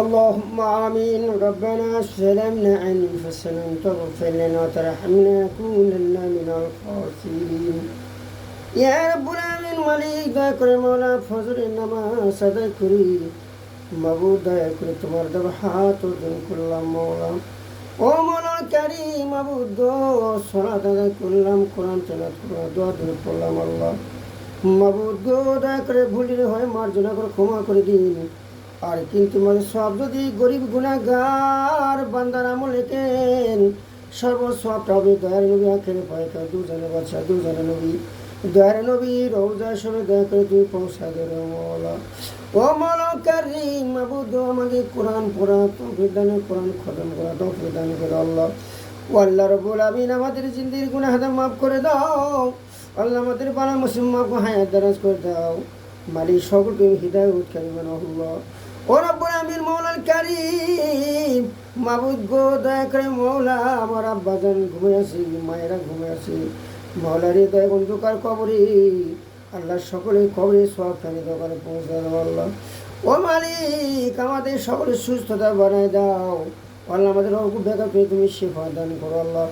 اللهم آمين. ربنا سلمنا أنفسنا تغفر لنا وترحمنا لنكونن من الخاسرين. يا رب العالمين মালিক দয়া করে মওলা ফজরের নামাজ আদায় করি। মাবুদ দয়া করে তোমার দেওয়া হাত ওজন করলাম মওলা। ও মওলা কারীম মাবুদ গো, সালাত আদায় করলাম, কোরআন তেলাওয়াত করলাম, দোয়া দূর করলাম আল্লাহ। মাবুদ গো দয়া করে ভুলিলে হয় মার্জনা করে ক্ষমা করে দিন। আর কিন্তু মানে সব যদি গরিব গুনাহগার বান্দার আমল লেখেন, সর্বসবটা হবে দয়ার নবী আখেরে পায়কা দুজনে বাচ্চা দুজনে নবী দয়ার নবী রওজার সময় দয়া করে তুমি পৌঁছা দেবে মওলা। ও মওলা কারীম মাবুদ আমাকে কোরআন পড়া তৌফিক দান, কোরআন খতম করা তৌফিক দান করে আল্লাহ। ও আল্লাহ রাব্বুল আমিন আমাদের জিন্দির গুনাহ মাফ করে দাও আল্লাহ। আমাদের বালা মুসলিম মাফ হায়াত দারাজ করে দাও মালিক, সকলকে হিদায়াত করিবেন আল্লাহ। ও রব্বুল আমিন মওলাল কারীম মাবুদ গো দয়া করে মওলা আমার আব্বাজান ঘুমে আছে, মায়েরা ঘুমে আছে মওলা রে দয়া অন্ধকার কবরে আল্লাহ সকলে কবরে সওয়াব খানি দোকানে পৌঁছে দাও আল্লাহ। ও মালিক আমাদের সকলের সুস্থতা বানায় দাও আল্লাহ। আমাদের অল্প বেকা পেয়ে তুমি শেফা দান করো আল্লাহ।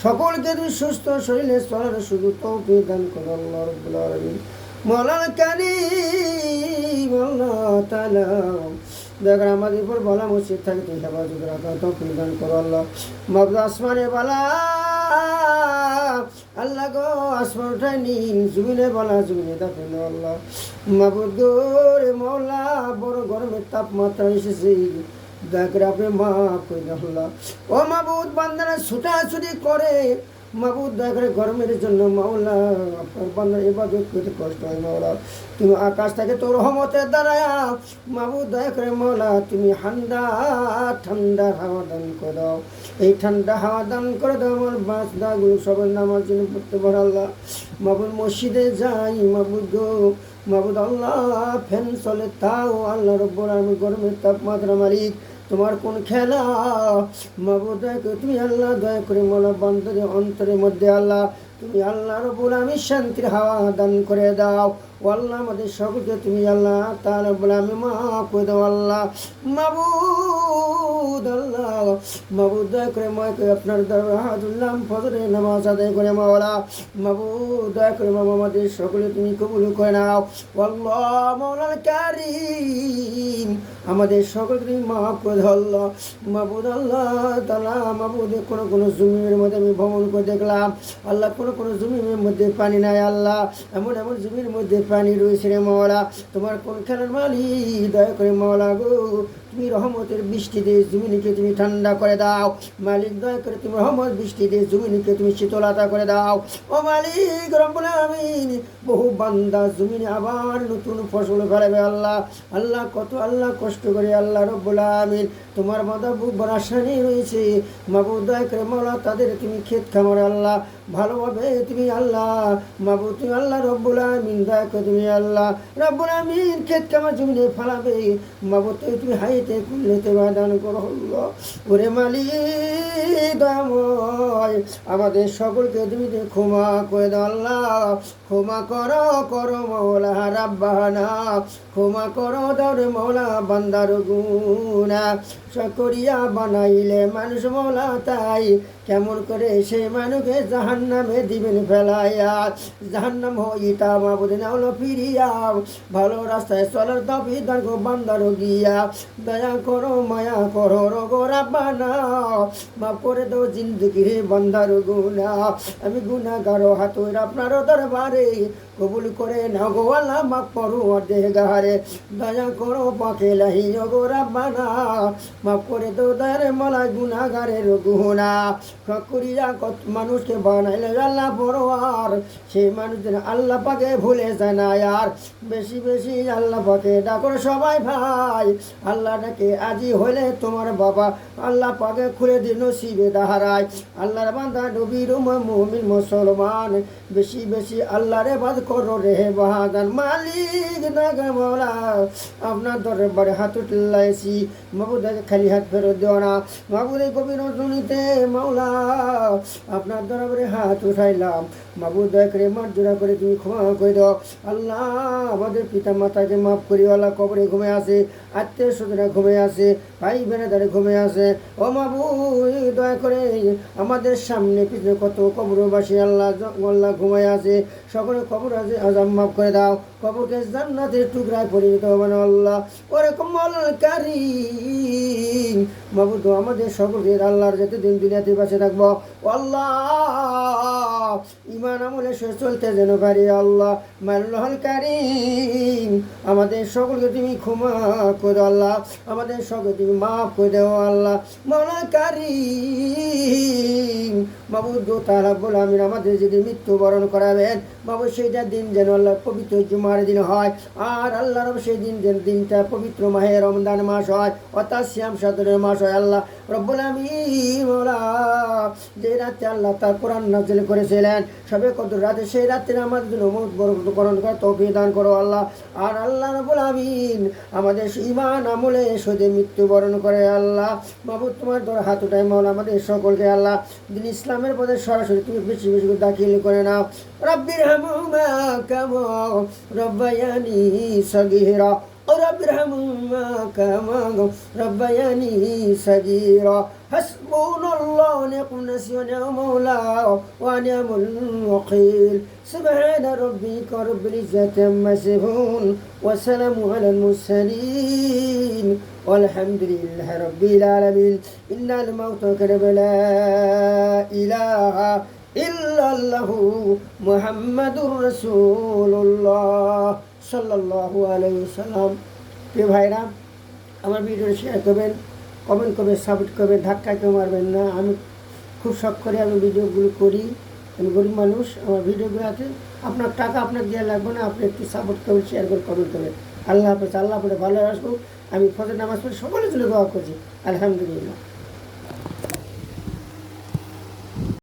সকলকে তুমি সুস্থ শরীরে চলার শুধু তৌফিক দান করো আল্লাহ রব্বুল আলামিন। মওলানা কারীম আল্লাহ তাআলা দেখেন আমাদের উপর বালা মুসিবত থাকে তুই হেফাজত রাখা তৌফিক দান করো আল্লাহ। মাবুদ আসমানে বালা আল্লাহ গো আসমান উঠায় নিন, জমিনে বালা জমিনে দাফিন আল্লাহ। মাবুদ গো রে মওলা বড় গরমের তাপমাত্রা এসেছে, দয়া করে আপনি মাফ করে দেন আল্লাহ। ও মাবুদ বান্দারা ছুটাছুটি করে মাবুদ দয়া করে গরমের জন্য মাওলা আপনার বান্দার ইবাদত করতে কষ্ট হয় মাওলা। তুমি আকাশ থেকে তোর রহমতের দ্বারায়া মাবুদ দয়া করে মাওলা তুমি ঠান্ডা ঠান্ডা হাওয়া দান করে দাও। এই ঠান্ডা হাওয়া দান করে দাও আমার বাসদাগুলো সবার নামার জন্য পড়তে পারে আল্লাহ। মাবুদ মসজিদে যাই মাবুদ গো মাবুদ আল্লাহ ফ্যান চলে তাও আল্লাহ রব্বুল আলামিন গরমের তাপমাত্রা মালিক তোমার কোন খেলা মাবুদ দয়া করে তুমি আল্লাহ দয়া করে মওলা বান্দাদের অন্তরের মধ্যে আল্লাহ তুমি আল্লাহ রব্বুল আলামিন শান্তির হাওয়া দান করে দাও। ও আল্লাহ আমাদের সকলকে তুমি আল্লাহ তাআলা রব্বুল আলামিন মাফ করে দাও আল্লাহ। মাবুদ আল্লাহ মাবুদ দয়া করে মায় করে আপনার দরবারে হাত উল্লাম ফজরের নামাজ আদায় করে মাওলা। মাবুদ দয়া করে মামা আমাদের সকলে তুমি কবুল করে নাও আল্লাহ। মাওলানা কারীম আমাদের সকলকে তুমি মাফ করে দাও আল্লাহ। মাবুদ আল্লাহ তাআলা মাবুদ কোনো জমিনের মধ্যে আমি ভ্রমণ করে দেখলাম আল্লাহ, কোনো জমিনের মধ্যে পানি নাই আল্লাহ, এমন জমির মধ্যে পানি রয়েছে রে মাওলা। তোমার কোন খেলার মালিক দয়া করে মাওলা গো তুমি রহমতের বৃষ্টি দিয়ে জমিনকে তুমি ঠান্ডা করে দাও মালিক। দয়া করে তুমি রহমত বৃষ্টি দিয়ে জমিনকে তুমি শীতলতা করে দাও ও মালিক রব্বুল আলামিন। বহু বান্দা জমিনে আবার নতুন ফসল ফলাবে আল্লাহ। আল্লাহ কত আল্লাহ কষ্ট করে আল্লাহ রব্বুল আলামিন তোমার বান্দা বুক ভরা আশানি রয়েছে মাবুদ দয়া করে মাওলা তাদের তুমি ক্ষেত খামার আল্লাহ ভালোভাবে তুমি আল্লাহ মাবুদ তুমি আল্লাহ রব্বুল আলামিন দয়া করে তুমি আল্লাহ রব্বুল আলামিন ক্ষেত খামার জমিনে ফলাবে মাবুদ তুমি হাইতে কুল্লেতে বাদান করো আল্লাহ। ওরে মালিক দয়াময় আমাদের সকলকে তুমি ক্ষমা করে দাও আল্লাহ। ক্ষমা করো করো মাওলা রাব্বানা, ক্ষমা করো দাও রে মাওলা বান্দার গুনাহ সকরিয়া বানাইলে মানুষ মাওলা তাই কেমন করে সে মানুষকে জাহান্নামে দিবেন ফেলাইয়া। জাহান্নাম হইতা মাবুদ নাওলা ফিরিয়া ভালো রাস্তায় চলার তৌফিক দান করো বান্দার গিয়া। দয়া করো মায়া করো রগো রাব্বানা, মাফ করে দাও জিন্দেগি রে বান্দার গুনাহ। আমি গুনাহগার হাতুর আপনার দরবারে কবুল করে নাও গো আল্লাহ মাফ করো দেহগারে। দয়া করো পাকে লাহি গো রাব্বানা, মাফ করে দাও দয়ারে মালা গুনাহগারের গুনাহ। করিয়া কত মানুষকে বানাইলে আল্লাহ পরওয়ার, সেই মানুষদের আল্লাহ পাকে ভুলে যায় না আর। বেশি বেশি আল্লাহ পাকে ডাকো সবাই ভাই আল্লাহ ডাকে আজি হইলে তোমার বাবা আল্লাহ পাকে খুলে দিন নসিবে দাহারায়। আল্লাহর বান্দা নবীর মুমিন মুসলমান বেশি বেশি আল্লাহর ইবাদত করো রে বাহাদান মালিক দাগা মাওলা। আপনার দরবারে হাত উঠলাইছি মাবুদ খালি হাত ফেরত দিও না মাবুদ গভীর রজনীতে মাওলা আপনার দরবারে হাত উঠাইলাম মাবুদ দয়া করে মার্জনা করে তুমি ক্ষমা করে দাও আল্লাহ। আমাদের পিতা মাতাকে মাফ করি আল্লাহ, কবরে ঘুমে আছে আত্মীয় স্বজনরা ঘুমিয়ে আছে, ভাই বোনেরা ঘুমিয়ে আছে। ও মাবুদ দয়া করে আমাদের সামনে পিছনে কত কবরবাসী আল্লাহ আল্লাহ ঘুমিয়ে আছে, সকলে কবর আছে আযাব মাফ করে দাও, কবরকে জান্নাতের টুকরায় পরিণত হবে না আল্লাহ। ওরকম মাওলানা কারীম মাবুদ আমাদের সকলকে আল্লাহর যতদিন দুনিয়াতে বাঁচে থাকবো আল্লাহ ইমান আমলে সে চলতে যেন পারি আল্লাহ। মাওলানা কারীম আমাদের সকলকে তুমি ক্ষমা করে আল্লাহ, আমাদের সকলকে তুমি মাফ করে দাও আল্লাহ। মাওলানা কারীম মাবুদ তাআলা রাব্বুল আমিন আমাদের যদি মৃত্যুবরণ করাবেন বাবু সেইটা দিন যেন আল্লাহ পবিত্র জুমার দিন হয়, আর আল্লাহ রব সেই দিন যেন দিনটা পবিত্র মাহে রমজান মাস হয়, অর্থাৎ শ্যাম সাদরের মাস হয় আল্লাহ রব্বুল আমিন। মওলা যে রাতে আল্লাহ তার কোরআন নাযিল করেছিলেন সবে কদর রাতে, সেই রাতে আমাদের জন্য মওত বরকতকরণ করে তৌফিক দান করো আল্লাহ। আর আল্লাহ রব্বুল আমিন আমাদের ঈমান আমলে সদে মৃত্যুবরণ করে আল্লাহ। মাবুদ তোমার দর হাত উঠাই মাওলা আমাদের সকলকে আল্লাহ দিন ইসলামের পথে সরাসরি তুমি বেশি বেশি করে দাখিল করে নাও। রব্বির হামহুমা কামা রব্বায়ানি সগীরা, রব্বির হামহুমা কামা রব্বায়ানি সগীরা। হাসবুনাল্লাহু ওয়া নি'মাল ওয়াকিল ওয়া নি'মাল মাওলা ওয়া নি'মাল ওয়াকিল। সুবহানা রাব্বিকা রাব্বিল ইজ্জাতি আম্মা ইয়াসিফুন ওয়া সালামুন আলাল মুরসালিন ওয়ালহামদুলিল্লাহি রাব্বিল আলামিন। ইন্নাল মাউতা কাতাবা লা ইলাহা ইল্লাল্লাহু মুহাম্মাদুর রাসূলুল্লাহ সাল্লাল্লাহু আলাইহি ওয়াসাল্লাম। প্রিয় ভাইরা আমার ভিডিওটা শেয়ার করবেন, কমেন্ট করবেন, সাপোর্ট করবেন, ধাক্কা কেউ মারবেন না। আমি খুব শখ করে আমি ভিডিওগুলো করি, আমি গরিব মানুষ, আমার ভিডিওগুলোতে আপনার টাকা আপনাকে দেওয়া লাগবে না, আপনি একটু সাপোর্ট করবেন, শেয়ার করে কমেন্ট করবেন। আল্লাহ হাফেজ। আল্লাহ পরে ভালো আসবো। আমি ফজর নামাজ পড়ে সকলের জন্য দোয়া করছি। আলহামদুলিল্লাহ।